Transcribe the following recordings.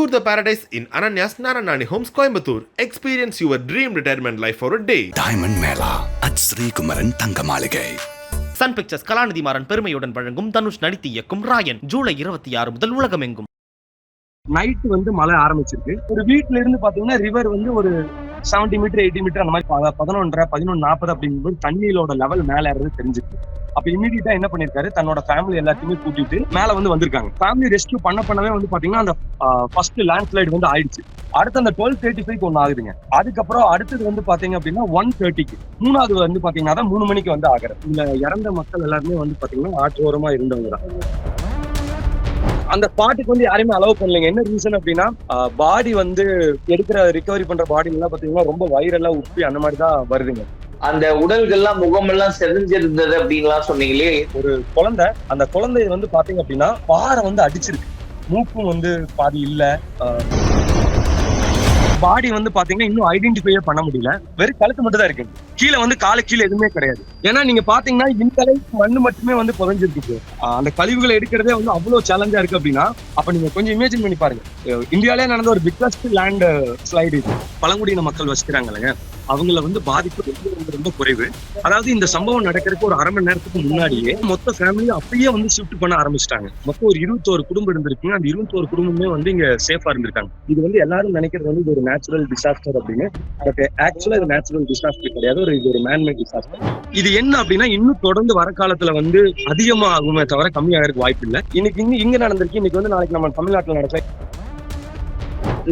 Explore the paradise in Ananya's Naranani Homes, Coimbatore. Experience your dream retirement life for a day. Diamond Mela at Sri Kumaran Tangamalige. Sun Pictures Kalanithi Maran பெருமையுடன் வழங்கும் தனுஷ் நடித்து இயக்கும் ராயன் ஜூலை 26 முதல் உலகமெங்கும். Night வந்து மழை ஆரம்பிச்சிருக்கு. ஒரு வீட்டுல இருந்து பாத்தீங்கன்னா ரிவர் வந்து ஒரு 70 மீட்டர் 80 மீட்டர் அந்த மாதிரி 11:40 அப்படிங்கும்போது தண்ணியோட லெவல் மேல ஏறது தெரிஞ்சிருக்கு. அப்ப இமீடியட்டா என்ன பண்ணிருக்காரு, தன்னோட ஃபேமிலி எல்லாத்தையுமே கூட்டிட்டு மேல வந்து வந்திருக்காங்க. ஃபேமிலி ரெஸ்கியூ பண்ணவே வந்து பாத்தீங்கன்னா அந்த ஃபர்ஸ்ட் லேண்ட் ஸ்லைடு வந்து ஆயிடுச்சு. அடுத்து அந்த 12:35 ஒண்ணு ஆகுதுங்க. அதுக்கப்புறம் அடுத்தது வந்து பாத்தீங்க அப்படின்னா 1:30 மூணாவது வந்து பாத்தீங்கன்னா 3 மணிக்கு வந்து ஆகுறது. இதுல இறந்த மக்கள் எல்லாருமே வந்து பாத்தீங்கன்னா ஆற்றோரமா இருந்தவங்க தான். அந்த ஸ்பாட்டுக்கு வந்து யாரையுமே அலோவ் பண்ணலைங்க. என்ன ரீசன் அப்படின்னா பாடி வந்து எடுக்கிற ரிகவரி பண்ற பாடி எல்லாம் பாத்தீங்கன்னா ரொம்ப வைரலா உப்பி அந்த மாதிரி தான் வருதுங்க. அந்த உடல்கள்லாம் முகமெல்லாம் செதஞ்சிருந்தது அப்படின்லாம் சொன்னீங்களே. ஒரு குழந்தை, அந்த குழந்தைய வந்து பாத்தீங்க அப்படின்னா பாறை வந்து அடிச்சிருக்கு. மூக்கும் வந்து பாதி இல்ல. பாடி வந்து பாத்தீங்கன்னா இன்னும் ஐடென்டிஃபையே பண்ண முடியல. வெறும் கழுத்து மட்டும் தான் இருக்கு. கீழே வந்து கீழே எதுவுமே கிடையாது. ஏன்னா நீங்க பாத்தீங்கன்னா இந்த அளவுக்கு மண்ணு மட்டுமே வந்து புதஞ்சிருக்கு. அந்த கழிவுகளை எடுக்கிறதே வந்து அவ்வளவு சேலஞ்சா இருக்கு அப்படின்னா அப்ப நீங்க கொஞ்சம் இமேஜின் பண்ணி பாருங்க. இந்தியாவிலே நடந்த ஒரு பிக்கஸ்ட் லேண்ட் ஸ்லைடு இது. பழங்குடியின மக்கள் வசிக்கிறாங்க, அவங்கள வந்து பாதிப்பு ரொம்ப ரொம்ப குறைவு. அதாவது இந்த சம்பவம் நடக்கிறதுக்கு ஒரு அரை மணி நேரத்துக்கு முன்னாடியே மொத்த ஃபேமிலியும் அப்பயே வந்து ஷிஃப்ட் பண்ண ஆரம்பிச்சிட்டாங்க. மொத்தம் ஒரு 21 குடும்பம் இருந்திருக்குங்க. அந்த 21 குடும்பமே வந்து இங்க சேஃபா இருந்திருக்காங்க. இது வந்து எல்லாரும் நினைக்கிறது வந்து இது ஒரு நேச்சுரல் டிசாஸ்டர் அப்படின்னு. பட் ஆக்சுவலா இது நேச்சுரல் டிசாஸ்டர் கிடையாது, இது ஒரு மேன்மேட் டிசாஸ்டர். இது என்ன அப்படின்னா இன்னும் தொடர்ந்து வர காலத்துல வந்து அதிகமா ஆகுமே தவிர கம்மியாகிறதுக்கு வாய்ப்பு இல்லை. இன்னைக்கு இங்க நடந்திருக்கு, இன்னைக்கு வந்து நாளைக்கு நம்ம தமிழ்நாட்டில் நடக்க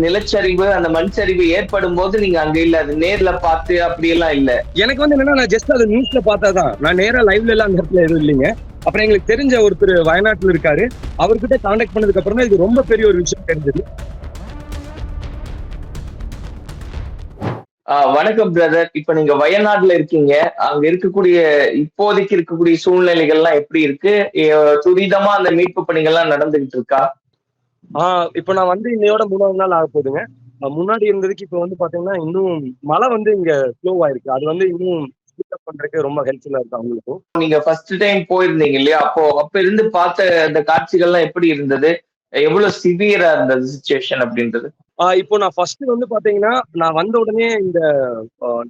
நிலச்சரிவு அந்த மண் சரிவு ஏற்படும் போது நீங்க அங்க இல்ல, அது நேர்ல பார்த்து அப்படி எல்லாம் இல்ல. எனக்கு வந்து என்னன்னா நான் ஜஸ்ட் அது நியூஸ்ல பார்த்தாதான், நான் நேரா லைவ்ல எல்லாம் அந்த இடத்துல எதுவும் இல்லைங்க. அப்புறம் எங்களுக்கு தெரிஞ்ச ஒருத்தர் வயநாட்டுல இருக்காரு, அவர்கிட்ட கான்டாக்ட் பண்ணதுக்கு அப்புறம் தான் இது ரொம்ப பெரிய ஒரு விஷயம் தெரிஞ்சது. வணக்கம் பிரதர். இப்ப நீங்க வயநாடுல இருக்கீங்க. அங்க இருக்கக்கூடிய இப்போதைக்கு இருக்கக்கூடிய சூழ்நிலைகள்லாம் எப்படி இருக்கு? துரிதமா அந்த மீட்பு பணிகள்லாம் நடந்துகிட்டு இருக்கா? இப்ப நான் வந்து இன்னையோட 3வது நாள் ஆக போகுதுங்க. முன்னாடி இருந்ததுக்கு இப்ப வந்து பாத்தீங்கன்னா இன்னும் மழை வந்து இங்க ஸ்லோ ஆயிருக்கு. அது வந்து இன்னும் பண்றதுக்கு ரொம்ப ஹெல்ப்ஃபுல்லா இருக்கு அவங்களுக்கும். நீங்க ஃபர்ஸ்ட் டைம் போயிருந்தீங்க இல்லையா? அப்ப இருந்து பார்த்த அந்த காட்சிகள்லாம் எப்படி இருந்தது? எவ்வளவு சிவியரா இருந்தது சிச்சுவேஷன் அப்படின்றது? இப்போ நான் ஃபர்ஸ்ட் வந்து பாத்தீங்கன்னா நான் வந்த உடனே இந்த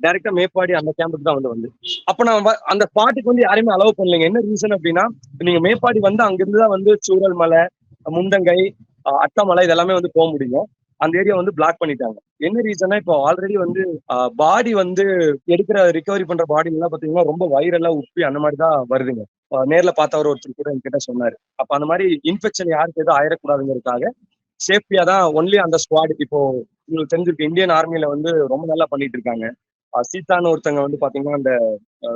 டைரக்டா மேப்பாடி அந்த கேம்புக்கு தான் வந்து அப்ப நான் அந்த ஸ்பாட்டுக்கு வந்து யாரையுமே அலோவ் பண்ணலைங்க. என்ன ரீசன் அப்படின்னா நீங்க மேப்பாடி வந்து அங்கிருந்து தான் வந்து சூரல் மலை, முண்டங்கை, அட்டமலை இதெல்லாமே வந்து போக முடியும். அந்த ஏரியா வந்து பிளாக் பண்ணிட்டாங்க. என்ன ரீசன்னா இப்போ ஆல்ரெடி வந்து பாடி வந்து எடுக்கிற ரிகவரி பண்ற பாடி எல்லாம் பாத்தீங்கன்னா ரொம்ப வைரலா உப்பி அந்த மாதிரி தான் வருதுங்க. நேர்ல பார்த்தவர் ஒருத்தர் கூட என்கிட்ட சொன்னாரு. அப்ப அந்த மாதிரி இன்ஃபெக்ஷன் யாருக்கு எதுவும் ஆயிடக்கூடாதுங்கிறதுக்காக சேஃப்டியா தான் ஒன்லி அந்த ஸ்குவாட். இப்போ உங்களுக்கு தெரிஞ்சிருக்கு இந்தியன் ஆர்மில வந்து ரொம்ப நல்லா பண்ணிட்டு இருக்காங்க. சீதான்னு ஒருத்தங்க வந்து பாத்தீங்கன்னா அந்த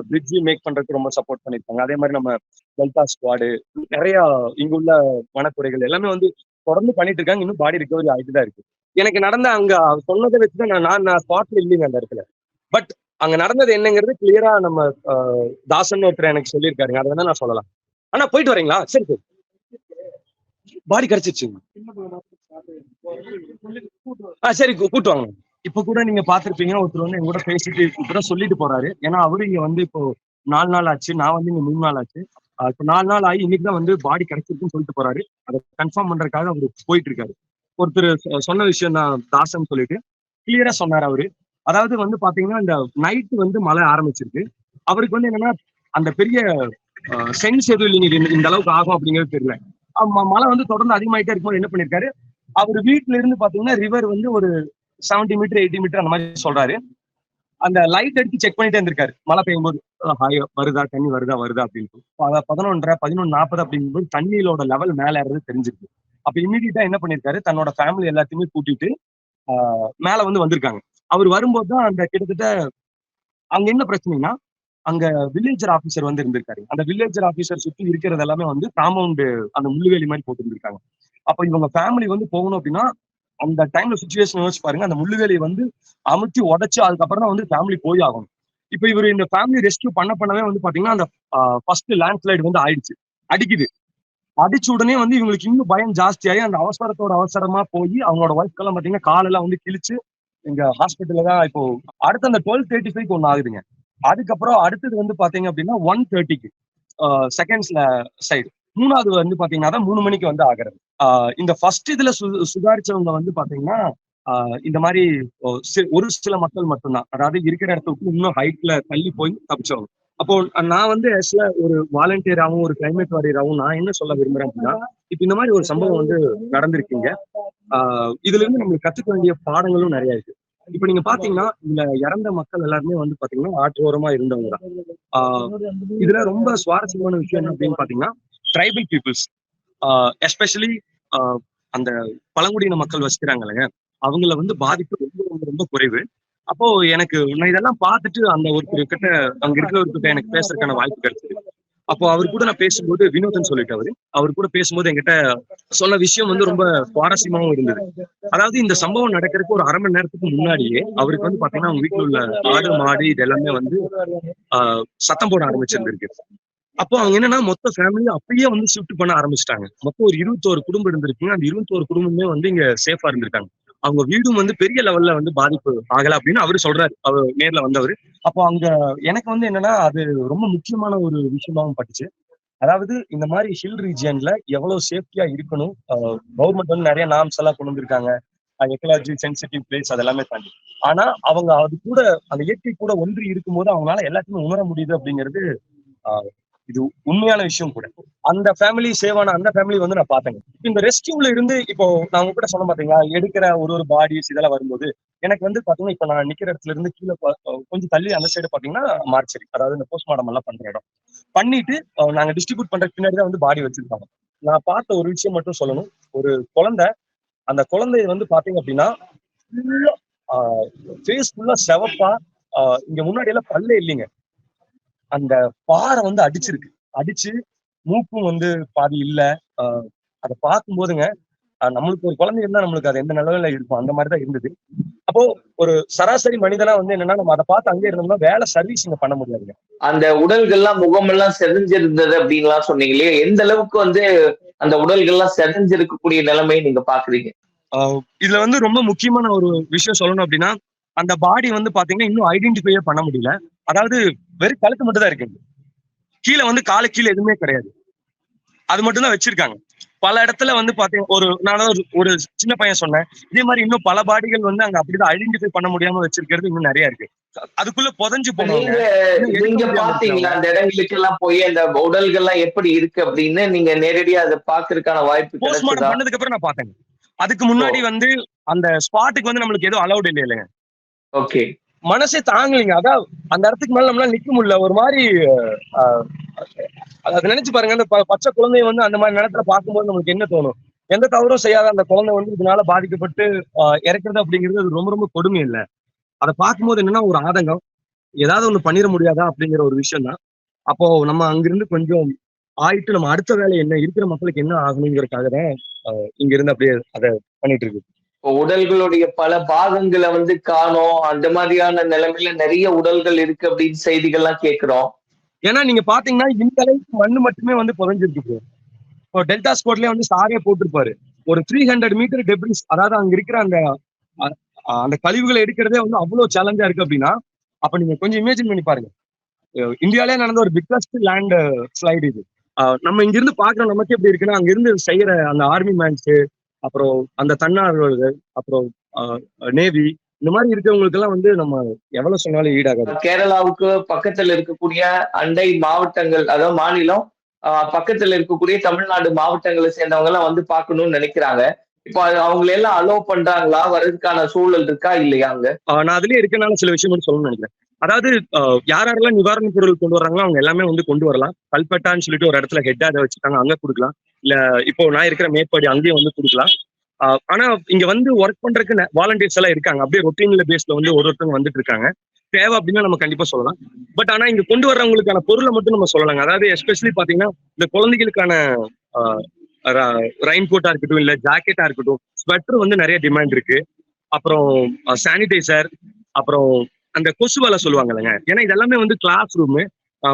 பிரிட்ஜ் மேக் பண்றதுக்கு ரொம்ப சப்போர்ட் பண்ணிருக்காங்க. அதே மாதிரி நம்ம டெல்டா ஸ்குவாடு நிறைய இங்க உள்ள வனத்துறைகள் எல்லாமே வந்து தொடர்ந்து பண்ணிட்டு இருக்காங்க. இன்னும் பாடி ரிகவரி ஆகிட்டு தான் இருக்கு. எனக்கு நடந்த அங்க சொன்னதை வச்சுதான் நான் ஸ்பாட்ல இல்லைங்க அந்த இடத்துல. பட் அங்க நடந்தது என்னங்கிறது கிளியரா நம்ம தாசன் ஒருத்தர் எனக்கு சொல்லியிருக்காருங்க. அதை வேணா நான் சொல்லலாம். ஆனா போயிட்டு வரீங்களா? சரி சரி. பாடி கிடைச்சிருச்சுங்க. சரி கூட்டு வாங்க. இப்ப கூட நீங்க பாத்திருப்பீங்க ஒருத்தர் வந்து எங்க கூட பேசிட்டு கூட சொல்லிட்டு போறாரு. ஏன்னா அவரு இங்க வந்து இப்போ 4 நாள் ஆச்சு, நான் வந்து இங்க 3 நாள் ஆச்சு. இப்போ 4 நாள் ஆகி இன்னைக்குதான் வந்து பாடி கிடைச்சிருக்குன்னு சொல்லிட்டு போறாரு. அதை கன்ஃபார்ம் பண்றதுக்காக அவரு போயிட்டு இருக்காரு. ஒருத்தர் சொன்ன விஷயம் தான் தாசன் சொல்லிட்டு கிளியரா சொன்னாரு அவரு. அதாவது வந்து பாத்தீங்கன்னா இந்த நைட் வந்து மழை ஆரம்பிச்சிருக்கு. அவருக்கு வந்து என்னன்னா அந்த பெரிய சென்ஸ் எதுவும் இல்லைங்க, இந்த அளவுக்கு ஆகும் அப்படிங்கிறது தெரியல. மழை வந்து தொடர்ந்து அதிகமாயிட்டே இருக்கும்போது என்ன பண்ணிருக்காரு, அவர் வீட்டுல இருந்து பாத்தீங்கன்னா ரிவர் வந்து ஒரு 70 மீட்டர் 80 மீட்டர் அந்த மாதிரி சொல்றாரு. அந்த லைட் எடுத்து செக் பண்ணிட்டே இருந்திருக்காரு மழை பெய்யும் போது. வருதா தண்ணி வருதா அப்படின்னு 11:40 அப்படிங்கும்போது தண்ணியோட லெவல் மேல ஏறது தெரிஞ்சிருக்கு. அப்ப இமீடியட்டா என்ன பண்ணிருக்காரு, தன்னோட ஃபேமிலி எல்லாத்தையுமே கூட்டிட்டு மேல வந்து வந்திருக்காங்க. அவர் வரும்போது தான் அந்த கிட்டத்தட்ட அங்க என்ன பிரச்சனைனா அங்க வில்லேஜர் ஆபீசர் வந்து இருந்திருக்காரு. அந்த வில்லேஜர் ஆபீசர் சுத்தி இருக்கிறது எல்லாமே வந்து காம்பவுண்ட் அந்த முள்ளுவேலி மாதிரி போட்டு இருந்திருக்காங்க. அப்ப இவங்க ஃபேமிலி வந்து போகணும் அப்படின்னா அந்த டைம்ல சுச்சுவேஷன் யோசிச்சு பாருங்க. அந்த முள்ளுவேலியை வந்து அமுத்தி உடைச்சு அதுக்கப்புறம் தான் வந்து ஃபேமிலி போய் ஆகணும். இப்ப இவர் இந்த ஃபேமிலி ரெஸ்கியூ பண்ணவே வந்து பாத்தீங்கன்னா அந்த ஃபர்ஸ்ட் லேண்ட் ஸ்லைடு வந்து ஆயிடுச்சு. அடிக்குது. அடிச்ச உடனே வந்து இவங்களுக்கு இன்னும் பயம் ஜாஸ்தியாகி அந்த அவசரமா போய் அவங்களோட ஒய்ஃப்கெல்லாம் பாத்தீங்கன்னா காலெல்லாம் வந்து கிழிச்சு எங்க ஹாஸ்பிட்டல்ல தான் இப்போ அடுத்து அந்த 12:35 ஒண்ணு ஆகுதுங்க. அதுக்கப்புறம் அடுத்தது வந்து பாத்தீங்க அப்படின்னா 1:30 செகண்ட்ஸ்ல சைடு. மூணாவது வந்து பாத்தீங்கன்னா 3 மணிக்கு வந்து ஆகிறது. இந்த ஃபர்ஸ்ட் இதுல சுதாரிச்சவங்க வந்து பாத்தீங்கன்னா இந்த மாதிரி ஒரு சில மக்கள் மட்டும்தான், அதாவது இருக்கிற இடத்துக்கு இன்னும் ஹைட்ல தள்ளி போய் தப்பிச்சவங்க. அப்போ நான் வந்து ஒரு வாலண்டியராகவும் ஒரு கிளைமேட் வாரியராகவும் நான் என்ன சொல்ல விரும்புறேன் அப்படின்னா, இப்ப இந்த மாதிரி ஒரு சம்பவம் வந்து நடந்திருக்கீங்க. இதுல இருந்து நம்மளுக்கு கத்துக்க வேண்டிய பாடங்களும் நிறைய இருக்கு. இப்ப நீங்க பாத்தீங்கன்னா இதுல இறந்த மக்கள் எல்லாருமே வந்து பாத்தீங்கன்னா ஆற்றோரமா இருந்தவங்க தான். இதுல ரொம்ப சுவாரஸ்யமான விஷயம் என்ன அப்படின்னு பாத்தீங்கன்னா, ட்ரைபல் பீப்புள்ஸ் எஸ்பெஷலி அந்த பழங்குடியின மக்கள் வசிக்கிறாங்க இல்லைங்க, அவங்கள வந்து பாதிப்பு ரொம்ப ரொம்ப ரொம்ப குறைவு. அப்போ எனக்கு நான் இதெல்லாம் பார்த்துட்டு அந்த ஒருத்தர் கிட்ட அங்க இருக்கிறவர்கிட்ட எனக்கு பேசுறதுக்கான வாய்ப்பு கிடைச்சது. அப்போ அவர் கூட நான் பேசும்போது வினோதன் சொல்லிட்டு அவர் கூட பேசும்போது என்கிட்ட சொன்ன விஷயம் வந்து ரொம்ப சுவாரஸ்யமாவும் இருந்தது. அதாவது இந்த சம்பவம் நடக்கிறதுக்கு ஒரு 1/2 மணி நேரத்துக்கு முன்னாடியே அவருக்கு வந்து பாத்தீங்கன்னா அவங்க வீட்டுல உள்ள ஆடு மாடு இது எல்லாமே வந்து சத்தம் போட ஆரம்பிச்சிருந்திருக்கு. அப்போ அவங்க என்னன்னா மொத்த ஃபேமிலி அப்பயே வந்து ஷிஃப்ட் பண்ண ஆரம்பிச்சிட்டாங்க. மொத்தம் ஒரு 21 குடும்பம் இருந்திருக்குங்க. அந்த 21 குடும்பமே வந்து இங்க சேஃபா இருந்திருக்காங்க. அவங்க வீடும் வந்து பெரிய லெவல்ல வந்து பாதிப்பு ஆகல அப்படின்னு அவரு சொல்றாரு, அவர் நேர்ல வந்தவர். அப்போ அங்க எனக்கு வந்து என்னன்னா அது ரொம்ப முக்கியமான ஒரு விஷயமாவும் பட்டுச்சு. அதாவது இந்த மாதிரி ஹில் ரீஜியன்ல எவ்வளவு சேஃப்டியா இருக்கணும். கவர்மெண்ட் வந்து நிறைய நார்ம்ஸ் எல்லாம் கொண்டு வந்திருக்காங்க, எக்கலாஜி சென்சிட்டிவ் பிளேஸ் அதெல்லாமே தாண்டி. ஆனா அவங்க அது கூட அந்த இயற்கை கூட ஒன்றி இருக்கும்போது அவங்களால எல்லாத்தையுமே உணர முடியுது அப்படிங்கிறது இது உண்மையான விஷயம் கூட. அந்த ஃபேமிலி சேவான அந்த ஃபேமிலி வந்து நான் பார்த்தேங்க. இந்த ரெஸ்கியூல இருந்து இப்போ நான் உங்க கூட சொன்ன பாத்தீங்களா, எடுக்கிற ஒரு பாடிஸ் இதெல்லாம் வரும்போது எனக்கு வந்து பாத்தீங்கன்னா இப்ப நான் நிக்கிற இடத்துல இருந்து கீழே கொஞ்சம் தள்ளி அந்த சைடு பாத்தீங்கன்னா மார்ச்சரி, அதாவது இந்த போஸ்ட்மார்டம் எல்லாம் பண்ற இடம். பண்ணிட்டு நாங்க டிஸ்ட்ரிபியூட் பண்ற பின்னாடி தான் வந்து பாடி வச்சிருக்காங்க. நான் பார்த்த ஒரு விஷயம் மட்டும் சொல்லணும். ஒரு குழந்தை, அந்த குழந்தை வந்து பாத்தீங்க அப்படின்னா ஃபுல்லா ஃபேஸ் ஃபுல்லா செவப்பா, இங்க முன்னாடி எல்லாம் பல்லே இல்லைங்க, அந்த பாறை வந்து அடிச்சு மூக்கும் வந்து பாதி இல்ல. அதை பார்க்கும் போதுங்க நம்மளுக்கு ஒரு குழந்தை இருந்தா நம்மளுக்கு அது எந்த நிலவில இருக்கும் அந்த மாதிரிதான் இருந்தது. அப்போ ஒரு சராசரி மனிதனா வந்து என்னன்னா நம்ம அதை பார்த்து அங்கே இருந்தோம்னா வேலை சர்வீஸ் இங்க பண்ண முடியாதுங்க. அந்த உடல்கள்லாம் முகமெல்லாம் செதஞ்சிருந்தது அப்படின்லாம் சொன்னீங்களே, எந்த அளவுக்கு வந்து அந்த உடல்கள்லாம் செதஞ்சிருக்கக்கூடிய நிலைமையை நீங்க பாக்குறீங்க? இதுல வந்து ரொம்ப முக்கியமான ஒரு விஷயம் சொல்லணும் அப்படின்னா, அந்த பாடி வந்து பாத்தீங்கன்னா இன்னும் ஐடென்டிஃபையே பண்ண முடியல. அதாவது வெறும் கழுத்து மட்டும் தான் இருக்கு, கீழே வந்து காலு கீழே எதுவுமே கிடையாது, அது மட்டும் தான் வச்சிருக்காங்க. பல இடத்துல வந்து பாத்தீங்கன்னா நான் ஒரு சின்ன பையன் சொன்னேன், இதே மாதிரி இன்னும் பல பாடிகள் வந்து அங்க அப்படிதான் ஐடென்டிஃபை பண்ண முடியாம வச்சிருக்கிறது இன்னும் நிறைய இருக்கு. அதுக்குள்ள புதஞ்சு போனவங்க நீங்க பாத்தீங்களா அந்த இடங்களுக்கு எல்லாம் போய் அந்த உடல்கள்லாம் எப்படி இருக்கு அப்படின்னு நீங்க நேரடியா அதை பாக்குறதுக்கான வாய்ப்பு போஸ்ட்மார்டம் பண்ணதுக்கு அப்புறம் நான் பார்த்தேன். அதுக்கு முன்னாடி வந்து அந்த ஸ்பாட்டுக்கு வந்து நம்மளுக்கு எதுவும் அலௌட் இல்லைங்க. ஓகே, மனசே தாங்கலைங்க. அதான் அந்த இடத்துக்கு மேல நம்மளால நிக்க முடியல. ஒரு மாதிரி அதை நினைச்சு பாருங்க, அந்த பச்சை குழந்தைய வந்து அந்த மாதிரி நேரத்துல பார்க்கும்போது நம்மளுக்கு என்ன தோணும்? எந்த தவறும் செய்யாத அந்த குழந்தை வந்து இதனால பாதிக்கப்பட்டு இறக்குறது அப்படிங்கிறது அது ரொம்ப ரொம்ப கொடுமை இல்லை. அதை பார்க்கும்போது என்னன்னா ஒரு ஆதங்கம், ஏதாவது ஒண்ணு பண்ணிட முடியாதா அப்படிங்கிற ஒரு விஷயம் தான். அப்போ நம்ம அங்கிருந்து கொஞ்சம் ஆயிட்டு நம்ம அடுத்த வேலை என்ன, இருக்கிற மக்களுக்கு என்ன ஆகணுங்கிறதுக்காக தான் இங்க இருந்து அப்படியே அதை பண்ணிட்டு இருக்கு. உடல்களுடைய பல பாகங்களை வந்து காணோம், அந்த மாதிரியான நிலைமையில நிறைய உடல்கள் இருக்கு அப்படின்னு செய்திகள்லாம் கேட்கிறோம். ஏன்னா நீங்க பாத்தீங்கன்னா இந்த அளவுக்கு மண்ணு மட்டுமே வந்து புதஞ்சிருக்கு. இப்போ டெல்டா ஸ்போர்ட்லயே வந்து சாரே போட்டிருப்பாரு, ஒரு 300 மீட்டர் டெப்ரிஸ், அதாவது அங்க இருக்கிற அந்த கழிவுகளை எடுக்கிறதே வந்து அவ்வளவு சேலஞ்சா இருக்கு அப்படின்னா, அப்ப நீங்க கொஞ்சம் இமேஜின் பண்ணி பாருங்க. இந்தியாலே நடந்த ஒரு பிக்கஸ்ட் லேண்ட் ஸ்லைடு இது. நம்ம இங்க இருந்து பாக்குறோம், நமக்கு எப்படி இருக்குன்னா அங்க இருந்து செய்யற அந்த ஆர்மி மேன்ஸ், அப்புறம் அந்த தன்னார்வலர்கள், அப்புறம் நேவி, இந்த மாதிரி இருக்கிறவங்களுக்கு எல்லாம் வந்து நம்ம எவ்வளவு சொன்னாலும் ஈடாகாது. கேரளாவுக்கு பக்கத்துல இருக்கக்கூடிய அண்டை மாவட்டங்கள், அதாவது மாநிலம் பக்கத்துல இருக்கக்கூடிய தமிழ்நாடு மாவட்டங்களை சேர்ந்தவங்க எல்லாம் வந்து பார்க்கணும்னு நினைக்கிறாங்க. இப்போ அவங்களை எல்லாம் அலோவ் பண்றாங்களா? வர்றதுக்கான சூழல் இருக்கா இல்லையா அங்க? நான் அதுலயே இருக்கனால சில விஷயம் மட்டும் சொல்லணும்னு நினைக்கிறேன். அதாவது யாரெல்லாம் நிவாரணப் பொருள் கொண்டு வர்றாங்களோ அவங்க எல்லாமே வந்து கொண்டு வரலாம். கல்பட்டான்னு சொல்லிட்டு ஒரு இடத்துல ஹெட்டா அதை வச்சுட்டாங்க, அங்க கொடுக்கலாம். இல்ல இப்போ நான் இருக்கிற மேற்படி அங்கேயும் வந்து கொடுக்கலாம். ஆனா இங்க வந்து ஒர்க் பண்றதுக்கு வாலண்டியர்ஸ் எல்லாம் இருக்காங்க. அப்படியே ரொட்டீன்ல பேஸ்ல வந்து ஒருத்தவங்க வந்துட்டு இருக்காங்க. தேவை அப்படின்னா நம்ம கண்டிப்பா சொல்லலாம். பட் ஆனா இங்க கொண்டு வர்றவங்களுக்கான பொருளை மட்டும் நம்ம சொல்லலாங்க. அதாவது எஸ்பெஷலி பாத்தீங்கன்னா இந்த குழந்தைகளுக்கான ரெயின் கோட்டா இருக்கட்டும், இல்ல ஜாக்கெட்டா இருக்கட்டும், ஸ்வெட்டர் வந்து நிறைய டிமாண்ட் இருக்கு. அப்புறம் சானிடைசர், அப்புறம் அந்த கொசு வலை சொல்லுவாங்க இல்லைங்க. ஏன்னா இதெல்லாமே வந்து கிளாஸ் ரூமு,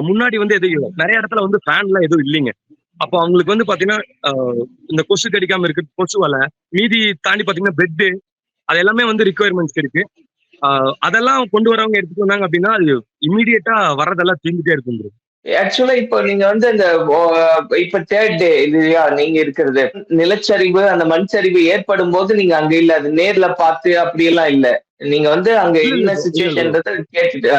முன்னாடி வந்து எதுவும் இல்லை, நிறைய இடத்துல வந்து ஃபேன் எல்லாம் எதுவும் இல்லைங்க. அப்போ அவங்களுக்கு வந்து பாத்தீங்கன்னா இந்த கொசு கடிக்காம இருக்கு, கொசு வலை, மீதி தாண்டி பாத்தீங்கன்னா பெட்டு, அது எல்லாமே வந்து ரிக்குவயர்மெண்ட்ஸ் இருக்கு. அதெல்லாம் கொண்டு வரவங்க எடுத்துட்டு வந்தாங்க அப்படின்னா அது இம்மீடியட்டா வர்றதெல்லாம் தீர்ந்துட்டே இருக்கும். ஆக்சுவலா இப்போ நீங்க வந்து இந்த இப்ப தேர்ட் டே இல்லையா நீங்க இருக்கிறது, நிலச்சரிவு அந்த மண் சரிவு ஏற்படும் போது நீங்க அங்க இல்ல, அது நேர்ல பார்த்து அப்படியெல்லாம் இல்ல, நீங்க வந்து அங்க இல்ல என்ன bro, இல்ல bro. சிச்சுவேஷன்றத கேட்டுட்டு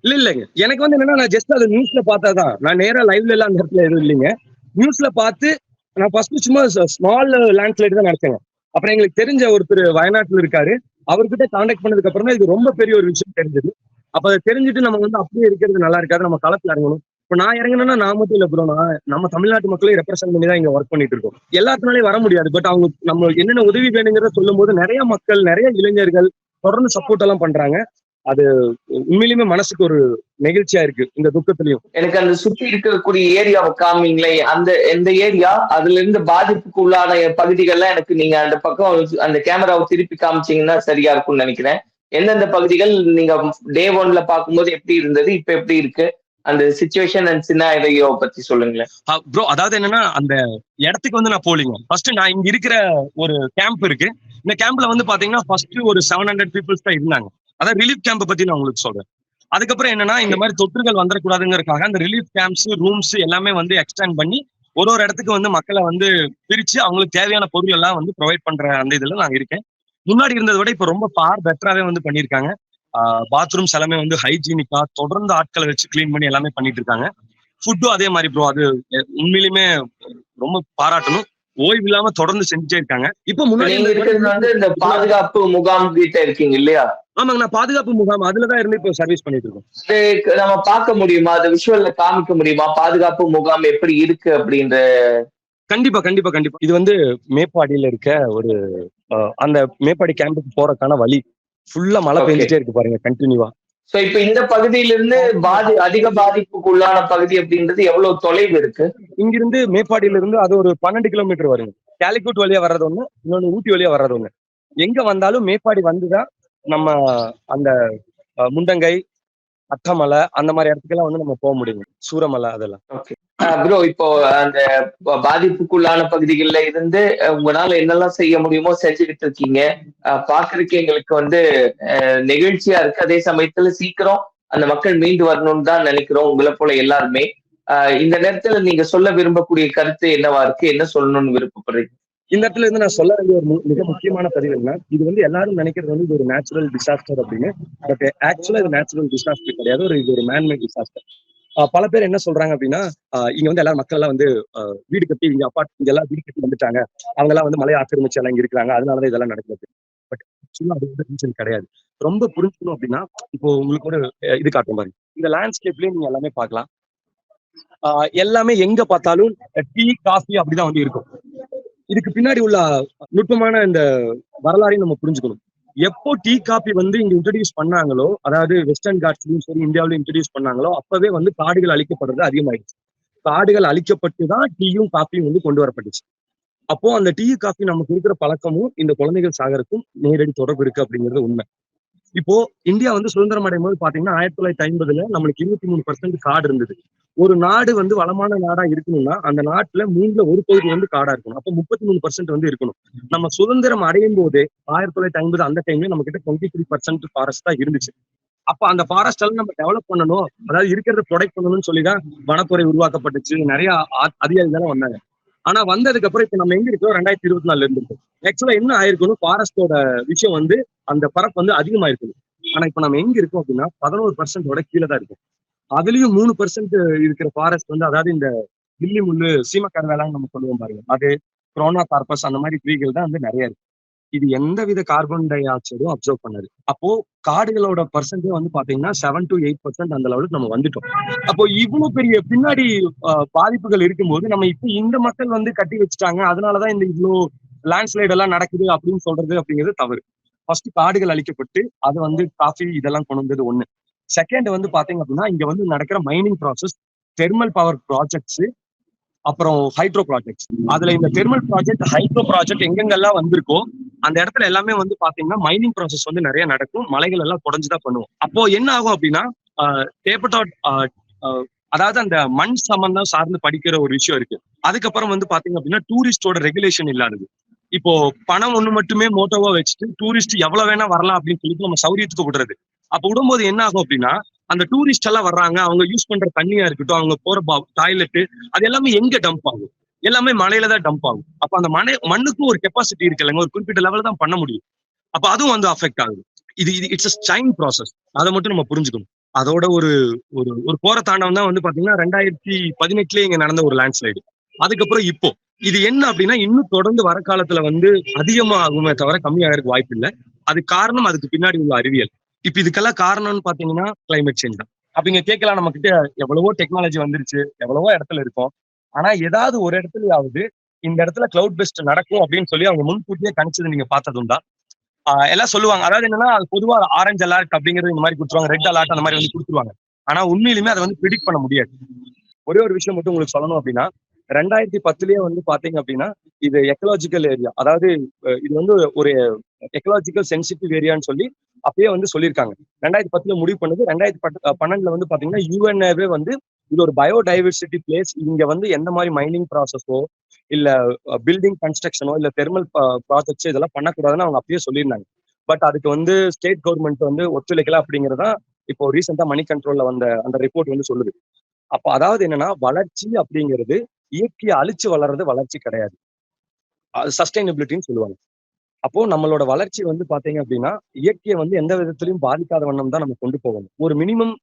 இல்லைங்க, எனக்கு வந்து என்னன்னா நான் ஜஸ்ட் அதை நியூஸ்ல பார்த்தாதான், நான் நேரா லைவ்ல எல்லாம் அந்த இடத்துல எதுவும் இல்லைங்க. நியூஸ்ல பார்த்து நான் ஃபர்ஸ்ட் சும்மா ஸ்மால் லேண்ட்ஸ்லைடு தான் நடத்தேங்க. அப்புறம் எங்களுக்கு தெரிஞ்ச ஒருத்தர் வயநாட்டுல இருக்காரு, அவர்கிட்ட கான்டாக்ட் பண்ணதுக்கு அப்புறம் தான் இது ரொம்ப பெரிய ஒரு விஷயம் தெரிஞ்சது. அப்ப அதை தெரிஞ்சுட்டு நம்ம வந்து அப்படியே இருக்கிறது நல்லா இருக்காது, நம்ம களத்துல இறங்கணும். இப்ப நான் இறங்கினா நான் மட்டும் இல்ல ப்ரோ, நம்ம தமிழ்நாட்டு மக்களையும் ரெப்ரசென்ட் பண்ணி தான் இங்க ஒர்க் பண்ணிட்டு இருக்கோம். எல்லாத்தினாலையும் வர முடியாது, பட் அவங்க நம்ம என்னென்ன உதவி வேணுங்கிறத சொல்லும் போது நிறைய மக்கள், நிறைய இளைஞர்கள் தொடர்ந்து சப்போர்ட் எல்லாம் பண்றாங்க. அது உண்மையிலுமே மனசுக்கு ஒரு நெகிழ்ச்சியா இருக்கு இந்த துக்கத்திலையும். எனக்கு அந்த சுத்தி இருக்கக்கூடிய ஏரியாவை காமிங்களே, அந்த எந்த ஏரியா அதுல இருந்து பாதிப்புக்கு உள்ளான பகுதிகள்லாம் எனக்கு நீங்க அந்த பக்கம் அந்த கேமராவை திருப்பி காமிச்சீங்கன்னா சரியா இருக்கும்னு நினைக்கிறேன். எந்தெந்த பகுதிகள் நீங்க டே 1ல பார்க்கும்போது எப்படி இருந்தது, இப்ப எப்படி இருக்கு, அந்த சிச்சுவேஷன் அண்ட் சினாரியோ பத்தி சொல்லுங்களேன். ப்ரோ அதாவது என்னன்னா, அந்த இடத்துக்கு வந்து நான் போலிங்க. ஃபர்ஸ்ட் நான் இங்க இருக்கிற ஒரு கேம்ப் இருக்கு. இந்த கேம்ப்ல வந்து பாத்தீங்கன்னா ஃபர்ஸ்ட் ஒரு 700 பீப்புள்ஸ் தான் இருந்தாங்க. அதான் ரிலீஃப் கேம்ப் பத்தி நான் உங்களுக்கு சொல்றேன். அதுக்கப்புறம் என்னன்னா, இந்த மாதிரி தொற்றுகள் வந்துடக்கூடாதுங்கிறதுக்காக அந்த ரிலீஃப் கேம்ப்ஸ், ரூம்ஸ் எல்லாமே வந்து எக்ஸ்டெண்ட் பண்ணி ஒரு ஒரு இடத்துக்கு வந்து மக்களை வந்து பிரிச்சு அவங்களுக்கு தேவையான பொருள் எல்லாம் வந்து ப்ரொவைட் பண்ற அந்த இதுல நான் இருக்கேன். முன்னாடி இருந்ததை விட இப்ப ரொம்ப ஃபார் பெட்டராவே வந்து பண்ணியிருக்காங்க. பாத்ரூம்ஸ் எல்லாமே வந்து ஹைஜீனிக்கா தொடர்ந்து ஆட்களை வச்சு கிளீன் பண்ணி எல்லாமே பண்ணிட்டு இருக்காங்க. ஃபுட்டும் அதே மாதிரி ப்ரோ, அது உண்மையிலுமே ரொம்ப பாராட்டணும். ஓய்வு இல்லாம தொடர்ந்து செஞ்சுட்டே இருக்காங்க. இப்ப முன்னாடி நீங்க இருக்கிறது வந்து இந்த பாதுகாப்பு முகாம் கிட்ட இருக்கீங்க இல்லையா? ஆமாங்க, நான் பாதுகாப்பு முகாம் அதுலதான் இருந்து இப்போ சர்வீஸ் பண்ணிட்டு இருக்கோம். அது நம்ம பார்க்க முடியுமா, அது விஷுவல்ல காமிக்க முடியுமா, பாதுகாப்பு முகாம் எப்படி இருக்கு அப்படின்ற? கண்டிப்பா கண்டிப்பா கண்டிப்பா. இது வந்து மேப்பாடியில இருக்க ஒரு அந்த மேப்பாடி கேம்புக்கு போறதுக்கான வழி. ஃபுல்லா மழை பெஞ்சிட்டே இருக்கு பாருங்க கண்டினியூவா. சோ இப்ப இந்த பகுதியிலிருந்து அதிக பாதிப்புக்கு உள்ளான பகுதி அப்படின்றது எவ்வளவு தொலைவு இருக்கு? இங்கிருந்து மேப்பாடியில இருந்து அது ஒரு 12 கிலோமீட்டர் வருங்க. கேலிக்கூட் வழியா வர்றது ஒண்ணு, இன்னொன்னு ஊட்டி வழியா வர்றது ஒண்ணு. எங்க வந்தாலும் மேப்பாடி வந்துதான் நம்ம அந்த முண்டங்கை, அட்டமலை அந்த மாதிரி இடத்துக்கெல்லாம் வந்து நம்ம போக முடியும். சூரமலை அதெல்லாம். ஓகே ப்ரோ, இப்போ அந்த பாதிப்புக்குள்ளான பகுதிகளில் இருந்து உங்களால என்னெல்லாம் செய்ய முடியுமோ செஞ்சுக்கிட்டு இருக்கீங்க. பாக்குறதுக்கு எங்களுக்கு வந்து நெகிழ்ச்சியா இருக்கு. அதே சமயத்துல சீக்கிரம் அந்த மக்கள் மீண்டு வரணும்னு தான் நினைக்கிறோம், உங்களை போல எல்லாருமே. இந்த நேரத்துல நீங்க சொல்ல விரும்பக்கூடிய கருத்து என்னவா இருக்கு, என்ன சொல்லணும்னு விருப்பப்படுறீங்க? இந்த இடத்துல இருந்து நான் சொல்ல வேண்டிய ஒரு மிக முக்கியமான பதிவு என்ன, இது வந்து எல்லாரும் நினைக்கிறது வந்து இது ஒரு நேச்சுரல் டிசாஸ்டர் அப்படின்னு. பட் ஆக்சுவலா இது நேச்சுரல் டிசாஸ்டர் கிடையாது, இது ஒரு மேன்மேட் டிசாஸ்டர். பல பேர் என்ன சொல்றாங்க அப்படின்னா, இங்க வந்து எல்லாரும் மக்கள் எல்லாம் வந்து வீடு கட்டி இங்க இங்க எல்லாம் வீடு கட்டி வந்துட்டாங்க, அவங்க எல்லாம் வந்து மலையை ஆக்கிரமிச்சு எல்லாம் இங்க இருக்கிறாங்க, அதனாலதான் இதெல்லாம் நடக்குது. பட் ஆக்சுவலா அது வந்து ரீசன் கிடையாது. ரொம்ப புரிஞ்சுக்கணும் அப்படின்னா, இப்போ உங்களுக்கு ஒரு இது காட்டும் பாருங்க, இந்த லேண்ட்ஸ்கேப்லயும் நீங்க எல்லாமே பார்க்கலாம். எல்லாமே எங்க பார்த்தாலும் டீ, காஃபி அப்படிதான் வந்து இருக்கும். இதுக்கு பின்னாடி உள்ள நுட்பமான இந்த வரலாறையும் நம்ம புரிஞ்சுக்கணும். எப்போ டீ காபி வந்து இங்க இன்ட்ரடியூஸ் பண்ணாங்களோ, அதாவது வெஸ்டர்ன் காட்ஸ்லயும் சரி இந்தியாவிலும் இன்ட்ரடியூஸ் பண்ணாங்களோ, அப்பவே வந்து காடுகள் அழிக்கப்படுறது அதிகமாயிடுச்சு. காடுகள் அழிக்கப்பட்டு தான் டீயும் காஃபியும் வந்து கொண்டு வரப்பட்டுச்சு. அப்போ அந்த டீ காஃபி நமக்கு இருக்கிற பழக்கமும் இந்த குழந்தைகள் சாகருக்கும் நேரடி தொடர்பு இருக்கு அப்படிங்கிறது உண்மை. இப்போ இந்தியா வந்து சுதந்திரம் அடையும் போது பாத்தீங்கன்னா 1950ல நம்மளுக்கு 23% காடு இருந்தது. ஒரு நாடு வந்து வளமான நாடா இருக்கணும்னா அந்த நாட்டுல 1/3 பகுதி வந்து காடா இருக்கணும். அப்ப 33% வந்து இருக்கணும். நம்ம சுதந்திரம் அடையும் போதே 1950 அந்த டைம்ல நம்ம கிட்ட 23% ஃபாரஸ்ட் தான் இருந்துச்சு. அப்ப அந்த ஃபாரஸ்ட் எல்லாம் நம்ம டெவலப் பண்ணணும், அதாவது இருக்கிறத ப்ரொடெக்ட் பண்ணணும்னு சொல்லிதான் வனத்துறை உருவாக்கப்பட்டுச்சு. நிறைய அதிகாரிகள் வந்தாங்க. ஆனா வந்ததுக்கு அப்புறம் இப்ப நம்ம எங்க இருக்கோம், 2024 இருந்திருக்கோம். ஆக்சுவலா என்ன ஆயிருக்கணும், ஃபாரஸ்டோட விஷயம் வந்து அந்த பரப்பு வந்து அதிகமாயிருக்கணும். ஆனா இப்ப நம்ம எங்க இருக்கோம் அப்படின்னா 11% கீழே தான் இருக்கும். அதுலயும் 3% இருக்கிற ஃபாரஸ்ட் வந்து, அதாவது இந்த கில்லி முள்ளு, சீமக்கார வேளான்னு நம்ம சொல்லுவோம் பாருங்க, அது குரோனா கார்பஸ் அந்த மாதிரி ட்ரீகள் தான் வந்து நிறைய இருக்கு. இது எந்தவித கார்பன் டை ஆக்சைடும் அப்சர்வ் பண்ணாது. அப்போ காடுகளோட பர்சன்டேஜ் வந்து பாத்தீங்கன்னா 7 to 8% அந்த லெவலுக்கு நம்ம வந்துட்டோம். அப்போ இவ்வளவு பெரிய பின்னாடி பாதிப்புகள் இருக்கும்போது நம்ம இப்ப இந்த மக்கள் வந்து கட்டி வச்சுட்டாங்க, அதனாலதான் இந்த இவ்வளவு லேண்ட்ஸ்லைட் எல்லாம் நடக்குது அப்படின்னு சொல்றது அப்படிங்கிறது தவறு. ஃபர்ஸ்ட் காடுகள் அழிக்கப்பட்டு அது வந்து காஃபி இதெல்லாம் கொண்டு வந்தது ஒண்ணு. செகண்ட் வந்து பாத்தீங்க அப்படின்னா இங்க வந்து நடக்கிற mining process, thermal power projects, அப்புறம் ஹைட்ரோ ப்ராஜெக்ட்ஸ். அதுல இந்த தெர்மல் ப்ராஜெக்ட், ஹைட்ரோ ப்ராஜெக்ட் எங்கெங்கெல்லாம் வந்திருக்கோ அந்த இடத்துல எல்லாமே வந்து பாத்தீங்கன்னா மைனிங் ப்ராசஸ் வந்து நிறைய நடக்கும். மலைகள் எல்லாம் குறைஞ்சுதான் பண்ணுவோம். அப்போ என்ன ஆகும் அப்படின்னா அதாவது அந்த மண் சம்பந்தம் சார்ந்து படிக்கிற ஒரு விஷயம் இருக்கு. அதுக்கப்புறம் வந்து பாத்தீங்க அப்படின்னா டூரிஸ்டோட ரெகுலேஷன் இல்லாதது. இப்போ பணம் ஒண்ணு மட்டுமே மோட்டோவா வச்சுட்டு டூரிஸ்ட் எவ்வளவு வேணா வரலாம் அப்படின்னு சொல்லிட்டு நம்ம சௌரியத்துக்கு விடுறது. அப்ப விடும்போது என்ன ஆகும் அப்படின்னா அந்த டூரிஸ்ட் எல்லாம் வர்றாங்க, அவங்க யூஸ் பண்ற தண்ணியா இருக்கட்டும், அவங்க போற டாய்லெட், அது எல்லாமே எங்க டம்ப் ஆகும்? எல்லாமே மலையில தான் டம்ப் ஆகும். அப்ப அந்த மண்ணுக்கும் ஒரு கெப்பாசிட்டி இருக்கு இல்லைங்க, ஒரு குறிப்பிட்ட லெவலில் தான் பண்ண முடியும். அப்ப அதுவும் வந்து அஃபெக்ட் ஆகுது. இது இட்ஸ் அ செயின் ப்ராசஸ். அதை மட்டும் நம்ம புரிஞ்சுக்கணும். அதோட ஒரு ஒரு ஒரு போற தாண்டவம் தான் வந்து பாத்தீங்கன்னா 2018 இங்க நடந்த ஒரு லேண்ட்ஸ்லைடு. அதுக்கப்புறம் இப்போ இது என்ன அப்படின்னா, இன்னும் தொடர்ந்து வர காலத்துல வந்து அதிகமா ஆகுமே தவிர கம்மியாகிறதுக்கு வாய்ப்பு இல்லை. அது காரணம் அதுக்கு பின்னாடி உள்ள அறிவியல். இப்ப இதுக்கெல்லாம் காரணம்னு பாத்தீங்கன்னா கிளைமேட் சேஞ்ச் தான். அப்ப இங்க கேட்கலாம், நம்ம கிட்ட எவ்வளவோ டெக்னாலஜி வந்துருச்சு, எவ்வளவோ இடத்துல இருக்கும். ஆனா ஏதாவது ஒரு இடத்துலயாவது இந்த இடத்துல கிளவுட் பெஸ்ட் நடக்கும் அப்படின்னு சொல்லி அவங்க முன்கூட்டியே கணிச்சது நீங்க பார்த்ததுண்டா? எல்லாம் சொல்லுவாங்க. அதாவது என்னன்னா, அது பொதுவா ஆரஞ்சு அலர்ட் அப்படிங்கிறது இந்த மாதிரி கொடுத்துருவாங்க, ரெட் அலர்ட் அந்த மாதிரி வந்து கொடுத்துருவாங்க. ஆனா உண்மையிலுமே அதை வந்து ப்ரிடிக்ட் பண்ண முடியாது. ஒரே ஒரு விஷயம் மட்டும் உங்களுக்கு சொல்லணும் அப்படின்னா, 2010லயே வந்து பாத்தீங்க அப்படின்னா, இது எக்கலாஜிக்கல் ஏரியா, அதாவது இது வந்து ஒரு எக்கலாஜிக்கல் சென்சிட்டிவ் ஏரியான்னு சொல்லி அப்பயே வந்து சொல்லியிருக்காங்க. 2010 முடிவு பண்ணது. 2012 வந்து பாத்தீங்கன்னா யுஎன்ஏவே வந்து இது ஒரு பயோடைவர்சிட்டி பிளேஸ், இங்க வந்து எந்த மாதிரி மைனிங் ப்ராசஸோ இல்ல பில்டிங் கன்ஸ்ட்ரக்ஷனோ இல்ல தெர்மல் ப்ராஜெக்ட்ஸோ இதெல்லாம் பண்ணக்கூடாதுன்னு அவங்க அப்பயே சொல்லியிருந்தாங்க. பட் அதுக்கு வந்து ஸ்டேட் கவர்மெண்ட் வந்து ஒத்துழைக்கல அப்படிங்கிறதா இப்போ ரீசெண்டா மணி கண்ட்ரோல்ல வந்த அந்த ரிப்போர்ட் வந்து சொல்லுது. அப்ப அதாவது என்னன்னா, வளர்ச்சி அப்படிங்கிறது இயற்கையை அழிச்சு வளர்றது வளர்ச்சி கிடையாது, சஸ்டைனபிலிட்டின்னு சொல்லுவாங்க. அப்போ நம்மளோட வளர்ச்சி வந்து பாத்தீங்க அப்படின்னா, இயற்கையை வந்து எந்த விதத்திலையும் பாதிக்காத வண்ணம் தான் நம்ம கொண்டு போகணும். ஒரு மினிமம்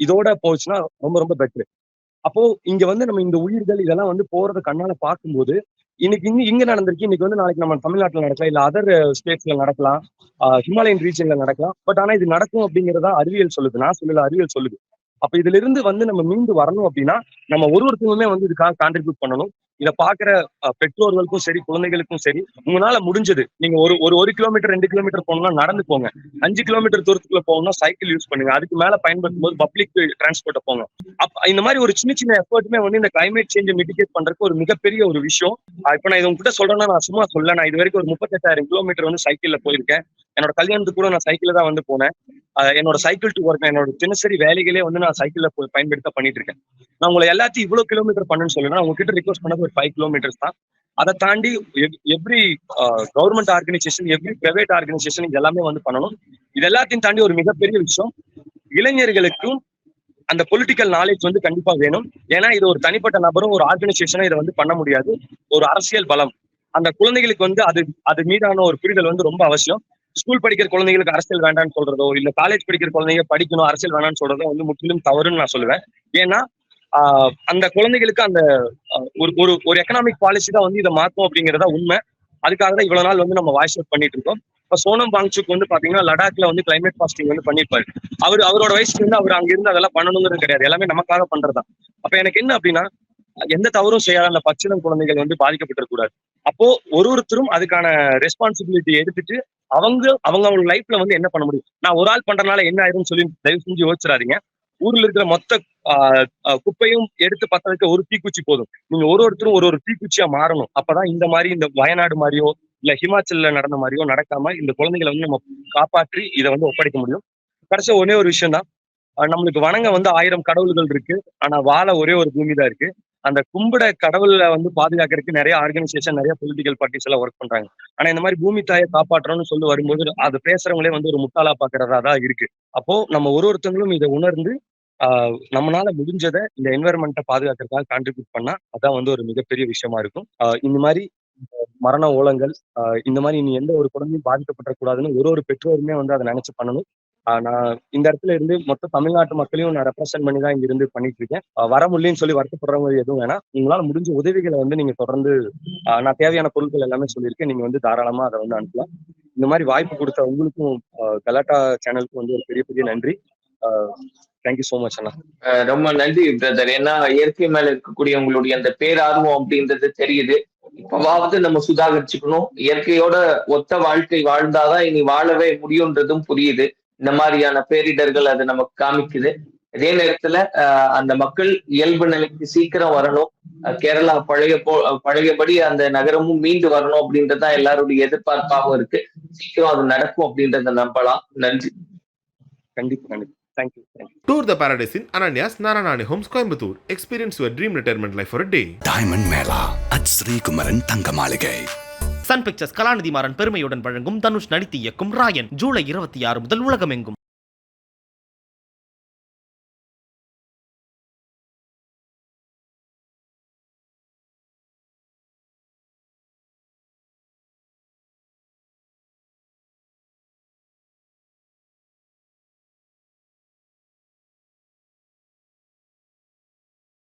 இதோட போச்சுன்னா ரொம்ப ரொம்ப பெட்டர். அப்போ இங்க வந்து நம்ம இந்த உயிர்கள் இதெல்லாம் வந்து போறத கண்ணால பார்க்கும்போது, இன்னைக்கு இங்க நடந்திருக்கு, இன்னைக்கு வந்து நாளைக்கு நம்ம தமிழ்நாட்டுல நடக்கலாம், இல்ல அதர் ஸ்டேட்ஸ்ல நடக்கலாம், ஹிமாலயன் ரீஜன்ல நடக்கலாம். பட் ஆனா இது நடக்கும் அப்படிங்கறதா அறிவியல் சொல்லுது, நான் சொல்லல, அறிவியல் சொல்லுது. அப்ப இதுல இருந்து வந்து நம்ம மீண்டு வரணும் அப்படின்னா, நம்ம ஒருத்தருமே வந்து இதுக்காக கான்ட்ரிபியூட் பண்ணணும். இதை பாக்குற பெற்றோர்களுக்கும் சரி, குழந்தைகளுக்கும் சரி, உங்களால முடிஞ்சது நீங்க ஒரு கிலோமீட்டர் 2 கிலோமீட்டர் போகணும்னா நடந்து போங்க, 5 கிலோமீட்டர் தூரத்துக்குள்ள போகணும்னா சைக்கிள் யூஸ் பண்ணுங்க, அதுக்கு மேல பயன்படுத்தும் போது பப்ளிக் டிரான்ஸ்போர்ட்டை போங்க. இந்த மாதிரி ஒரு சின்ன சின்ன எஃபர்ட்டுமே வந்து இந்த கிளைமேட் சேஞ்சை மிட்டிகேட் பண்றதுக்கு ஒரு மிகப்பெரிய ஒரு விஷயம். இப்ப நான் இது உங்ககிட்ட சொல்றேன்னா நான் சும்மா சொல்ல, நான் இது வரைக்கும் ஒரு 38,000 கிலோமீட்டர் வந்து சைக்கிள்ல போயிருக்கேன். என்னோட கல்யாணத்துக்கு கூட நான் சைக்கிள்ல தான் வந்து போனேன். என்னோட சைக்கிள் டு ஒர்க், என்னோட தினசரி வேலைகளே வந்து நான் சைக்கிள்ல பயன்படுத்த பண்ணிட்டு இருக்கேன். நான் உங்களை எல்லாத்தையும் இவ்வளவு கிலோமீட்டர் பண்ணுன்னு சொல்லுறேன். உங்ககிட்ட ரிக்வஸ்ட் பண்ணது ஒரு 5 கிலோமீட்டர்ஸ் தான். அதை தாண்டி every government organisation, every private organisation இது எல்லாமே வந்து பண்ணணும். இது எல்லாத்தையும் தாண்டி ஒரு மிகப்பெரிய விஷயம், இளைஞர்களுக்கும் அந்த பொலிட்டிக்கல் நாலேஜ் வந்து கண்டிப்பா வேணும். ஏன்னா இது ஒரு தனிப்பட்ட நபரும் ஒரு ஆர்கனைசேஷனும் இதை வந்து பண்ண முடியாது. ஒரு அரசியல் பலம் அந்த குழந்தைகளுக்கு வந்து அது மீதான ஒரு புரிதல் வந்து ரொம்ப அவசியம். ஸ்கூல் படிக்கிற குழந்தைகளுக்கு அரசியல் வேண்டாம்னு சொல்றதோ, இல்ல காலேஜ் படிக்கிற குழந்தைங்க படிக்கணும் அரசியல் வேண்டாம்னு சொல்றதோ வந்து முற்றிலும் தவறுன்னு நான் சொல்லுவேன். ஏன்னா அந்த குழந்தைகளுக்கு அந்த ஒரு எக்கனாமிக் பாலிசி தான் வந்து இதை மாற்றும் அப்படிங்கிறதா உண்மை. அதுக்காக தான் இவ்வளவு நாள் வந்து நம்ம வாய்ஸ் அவுட் பண்ணிட்டு இருக்கோம். இப்ப சோனம் வாங்சுக் வந்து பாத்தீங்கன்னா லடாக்ல வந்து கிளைமேட் ஃபாஸ்டிங் வந்து பண்ணிருப்பாரு. அவரோட வயசுக்கு வந்து அவர் அங்க இருந்து அதெல்லாம் பண்ணணுங்கிறது கிடையாது, எல்லாமே நமக்காக பண்றதுதான். அப்ப எனக்கு என்ன அப்படின்னா, எந்த தவறும் செய்யாத அந்த பச்சிளம் குழந்தைகள் வந்து பாதிக்கப்பட்டிருக்கூடாது. அப்போ ஒருத்தரும் அதுக்கான ரெஸ்பான்சிபிலிட்டி எடுத்துட்டு அவங்க லைஃப்ல வந்து என்ன பண்ண முடியும். நான் ஒரு ஆள் பண்றதுனால என்ன ஆயிரும்னு சொல்லி தயவு செஞ்சு யோசிச்சிடாதீங்க. ஊர்ல இருக்கிற மொத்த குப்பையும் எடுத்து பத்த வைக்க ஒரு தீக்குச்சி போதும். நீங்க ஒருத்தரும் ஒரு தீக்குச்சியா மாறணும். அப்பதான் இந்த மாதிரி இந்த வயநாடு மாதிரியோ இல்ல ஹிமாச்சல்ல நடந்த மாதிரியோ நடக்காம இந்த குழந்தைகளை வந்து நம்ம காப்பாற்றி இதை வந்து ஒப்படைக்க முடியும். கடைசியா ஒரே ஒரு விஷயம் தான், நம்மளுக்கு வணங்க வந்து 1000 கடவுள்கள் இருக்கு, ஆனா வாழ ஒரே ஒரு பூமி தான் இருக்கு. அந்த கும்பிட கடவுளை வந்து பாதுகாக்கிறதுக்கு நிறைய ஆர்கனைசேஷன், நிறைய பொலிட்டிக்கல் பார்ட்டிஸ் எல்லாம் ஒர்க் பண்றாங்க. ஆனா இந்த மாதிரி பூமி தாயை காப்பாற்றணும்னு சொல்லி வரும்போது அது பேசுறவங்களே வந்து ஒரு முட்டாளா பாக்குறதா தான் இருக்கு. அப்போ நம்ம ஒருத்தங்களும் இதை உணர்ந்து நம்மளால முடிஞ்சதை இந்த என்வைரன்மெண்ட்டை பாதுகாக்கிறதுக்காக கான்ட்ரிபியூட் பண்ணா அதான் வந்து ஒரு மிகப்பெரிய விஷயமா இருக்கும். இந்த மாதிரி மரண ஓலங்கள், இந்த மாதிரி இனி எந்த ஒரு குழந்தையும் பாதிக்கப்படக்கூடாதுன்னு ஒரு பெற்றோருமே வந்து அதை நினைச்சு பண்ணணும். நான் இந்த இடத்துல இருந்து மொத்த தமிழ்நாட்டு மக்களையும் நான் ரெப்ரசென்ட் பண்ணி தான் இங்க இருந்து பண்ணிட்டு இருக்கேன். வர முடியலன்னு சொல்லி வருத்தப்படுறவங்க எதுவும் வேணாம். உங்களால முடிஞ்ச உதவிகளை வந்து நீங்க தொடர்ந்து, நான் தேவையான பொருட்கள் எல்லாமே சொல்லியிருக்கேன், நீங்க வந்து தாராளமா அதை வந்து அனுப்பலாம். இந்த மாதிரி வாய்ப்பு கொடுத்த உங்களுக்கும் கலாட்டா சேனலுக்கும் வந்து ஒரு பெரிய பெரிய நன்றி. தேங்க்யூ சோ மச் அண்ணா. ரொம்ப நன்றி பிரதர். ஏன்னா இயற்கை மேல இருக்கக்கூடிய உங்களுடைய அந்த பேரார்வம் அப்படின்றது தெரியுது. இப்பவாவது நம்ம சுதாகரிச்சுக்கணும். இயற்கையோட ஒத்த வாழ்க்கை வாழ்ந்தாதான் இனி வாழவே முடியும்ன்றதும் புரியுது. இந்த மாதிரியான பேரிடர்கள் அது நமக்கு காமிக்குது. அதே நேரத்துல அந்த மக்கள் இயல்பு நிலைக்கு சீக்கிரம் வரணும். கேரளா பழையபடி அந்த நகரமும் மீண்டு வரணும் அப்படின்றதுதான் எல்லாருடைய எதிர்பார்ப்பாகவும் இருக்கு. சீக்கிரம் அது நடக்கும் அப்படின்றத நம்பலாம். நன்றி. கண்டிப்பா கண்டிப்பா. Thank you. Tour the Paradise in Ananya's Naranani Homes Coimbatore. Experience your dream retirement life for a day. Diamond Mela at Sri Kumaran தங்க மாளிகை. சன் பிக்சர்ஸ் கலாநிதி மாறன் பெருமையுடன் வழங்கும் தனுஷ் நடித்து இயக்கும் ராயன் ஜூலை 26 முதல் உலகமெங்கும்.